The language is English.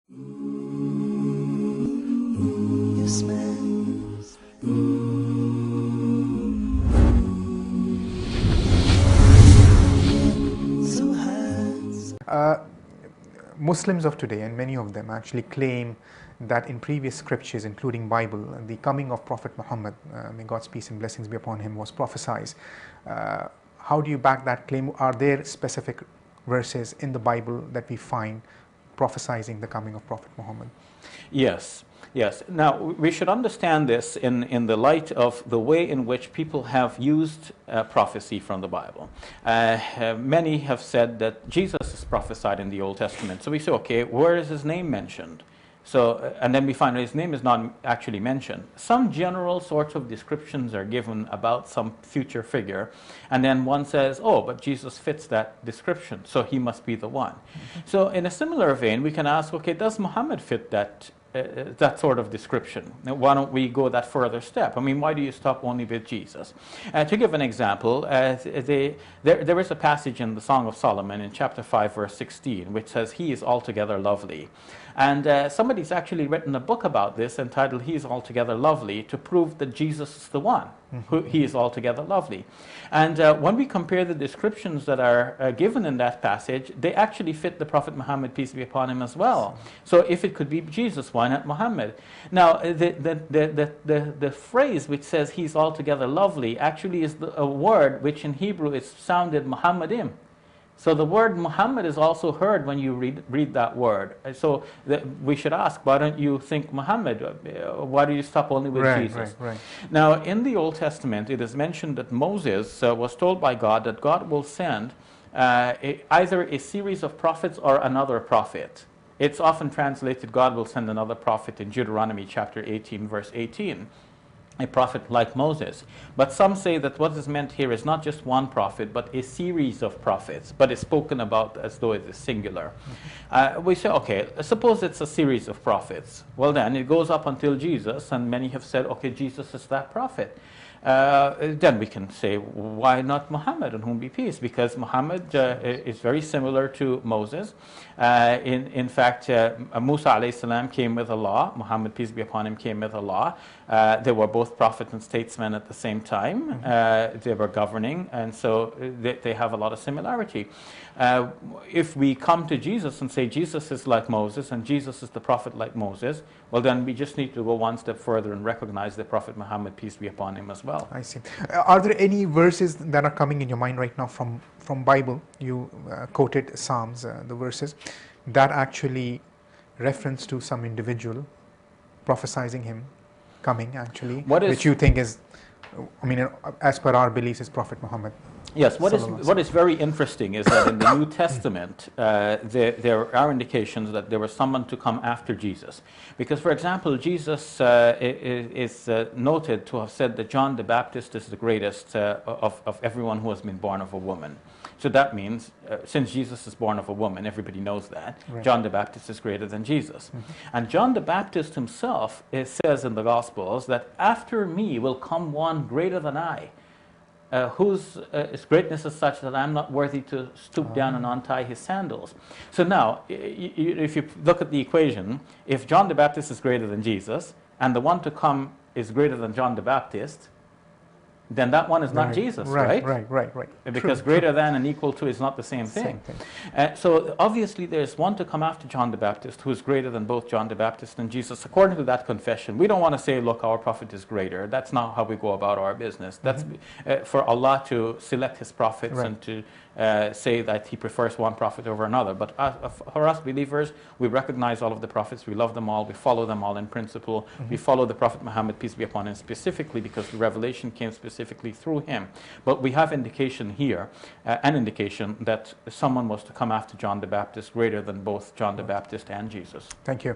Yes, man. So high. Muslims of today, and many of them actually claim that in previous scriptures, including Bible, the coming of Prophet Muhammad, may God's peace and blessings be upon him, was prophesied. How do you back that claim? Are there specific verses in the Bible that we find prophesying the coming of Prophet Muhammad? Yes, yes. Now, we should understand this in the light of the way in which people have used prophecy from the Bible. Many have said that Jesus is prophesied in the Old Testament. So we say, okay, where is his name mentioned? So, and then we find that his name is not actually mentioned. Some general sorts of descriptions are given about some future figure, and then one says, oh, but Jesus fits that description, so he must be the one. So in a similar vein, we can ask, okay, does Muhammad fit that sort of description? Now, why don't we go that further step? I mean, why do you stop only with Jesus? To give an example, there is a passage in the Song of Solomon in chapter 5, verse 16, which says, he is altogether lovely. And somebody's actually written a book about this entitled, He is Altogether Lovely, to prove that Jesus is the one. He is altogether lovely. And when we compare the descriptions that are given in that passage, they actually fit the Prophet Muhammad, peace be upon him, as well. So if it could be Jesus, why not Muhammad? Now, the phrase which says he's altogether lovely actually is a word which in Hebrew is sounded Muhammadim. So the word Muhammad is also heard when you read that word. So we should ask, why don't you think Muhammad? Why do you stop only with Jesus? Right. Now, in the Old Testament, it is mentioned that Moses was told by God that God will send either a series of prophets or another prophet. It's often translated, God will send another prophet in Deuteronomy chapter 18, verse 18. A prophet like Moses. But some say that what is meant here is not just one prophet, but a series of prophets, but it's spoken about as though it is singular. We say, okay, suppose it's a series of prophets. Well then, it goes up until Jesus, and many have said, okay, Jesus is that prophet. Then we can say, why not Muhammad, on whom be peace? Because Muhammad is very similar to Moses. In fact, Musa alayhi salam came with a law. Muhammad, peace be upon him, came with a law. They were both prophets and statesmen at the same time. They were governing, and so they have a lot of similarity. If we come to Jesus and say Jesus is like Moses and Jesus is the prophet like Moses, well then we just need to go one step further and recognize the Prophet Muhammad, peace be upon him, as well. I see. Are there any verses that are coming in your mind right now from Bible? You quoted Psalms, the verses, that actually reference to some individual prophesying him coming, actually, which you think is, I mean, as per our beliefs, is Prophet Muhammad. Yes, what is very interesting is that in the New Testament, there are indications that there was someone to come after Jesus. Because, for example, Jesus is noted to have said that John the Baptist is the greatest of everyone who has been born of a woman. So that means, since Jesus is born of a woman, everybody knows that, right. John the Baptist is greater than Jesus. And John the Baptist himself says in the Gospels that after me will come one greater than I, whose greatness is such that I'm not worthy to stoop down and untie his sandals. So now, if you look at the equation, if John the Baptist is greater than Jesus, and the one to come is greater than John the Baptist, then that one is not Jesus, right? Right. Because greater than and equal to is not the same thing. So obviously there's one to come after John the Baptist who is greater than both John the Baptist and Jesus, according to that confession. We don't want to say, look, our prophet is greater. That's not how we go about our business. That's for Allah to select his prophets and to say that he prefers one prophet over another. But for us believers, we recognize all of the prophets, we love them all, we follow them all in principle. We follow the Prophet Muhammad, peace be upon him, specifically because the revelation came specifically through him. But we have indication here, an indication that someone was to come after John the Baptist greater than both John the Baptist and Jesus. Thank you.